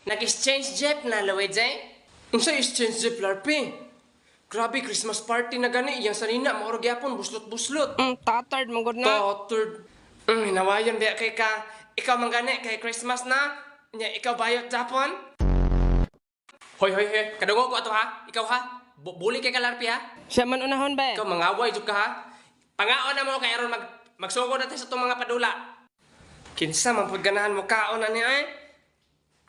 Nag-exchange Jeep na, Luigi. Unsa exchange Jeep, Larpi? Grabe, Christmas party na gani. Iyang sanina, maurag yapon, buslot-buslot. Tatard, mong na. Tatard. Hinawayan ba kay ka? Ikaw man gani, kay Christmas na? Nya, ikaw bayot Japon? Hoy, kadungo ko ato ha? Ikaw ha? Buli kay ka, Larpi ha? Siya man unahon ba? Ikaw, mangaway jud ka ha? Pangaon na mo kay aron magsugod natin sa itong mga padula. Kinsa man pud ganahan mo kaon na niya eh?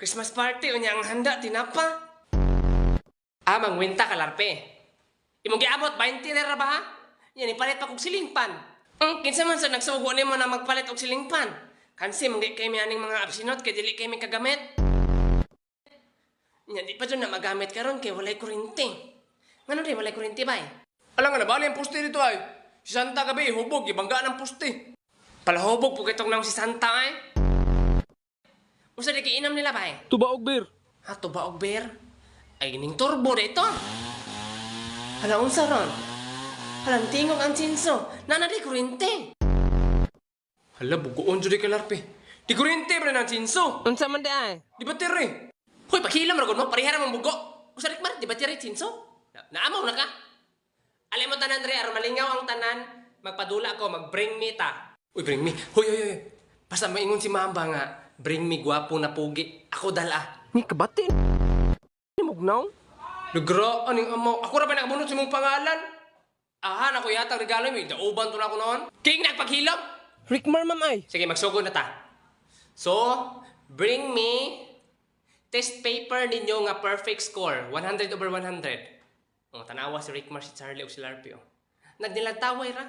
Christmas party, unya ang handa, tinapa. Mangwinta ka, Larpe. Imong giabot 20 lira ba ha? Yan, ipalit pa kog silingpan. Kinsa man sa nagsugo nimo na magpalit og silingpan? Kansi mong di kay aning mga absinot kay dili kay mi kagamit. Nya di pa jud na magamit karon kay walay kuryente. Ngano di walay kuryente bay? Alam nga na, bali ang poste dito ay. Si Santa gabi, hubog, ibangga ng poste. Palahubog po kitong nang si Santa eh. Usa di kay inam nila bay? Tuba og beer. Ha, tuba og beer? Ay, ning turbo dito. Hala, unsa ron? Halang tingog ang sinso. Nana di kuryente. Hala, bugoon jud kay Larpe. Di kuryente ba na ng sinso? Unsa man di ay? Di bateri. Hoy, paghilom ra gud mo, parihara mong bugo. Usa dik man, di ba tiri sinso? Naamaw na ka. Alam mo tanan Dre, aron malingaw ang tanan, magpadula ko, mag-bring me ta. Uy, bring me. Hoy. Basta maingon si Mamba nga, bring me gwapo na pugi. Ako dala. Ni kabati. Ni mugnaw? Lugra, aning amaw. Ako ra ba nakabunot sa mong pangalan? Aha, ako yata ang regalo mo. Dauban to na ako noon. King nagpaghilom? Rickmar mam ay. Sige, magsugod na ta. So, bring me test paper ninyo nga perfect score, 100 over 100. Tanawa si Rickmar, si Charlie, o si Larpio. Nagnilataway ra.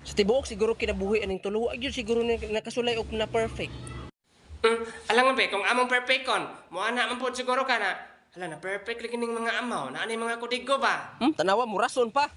Sa tibuok siguro kinabuhi aning tulo. Ayun siguro nakasulay og na perfect. Alam nga be, kung among perfect kon, mo ana man po siguro ka na, hala na perfect lagi ning mga amaw, na ani mga kudigo ba? Tanawa mo rason pa.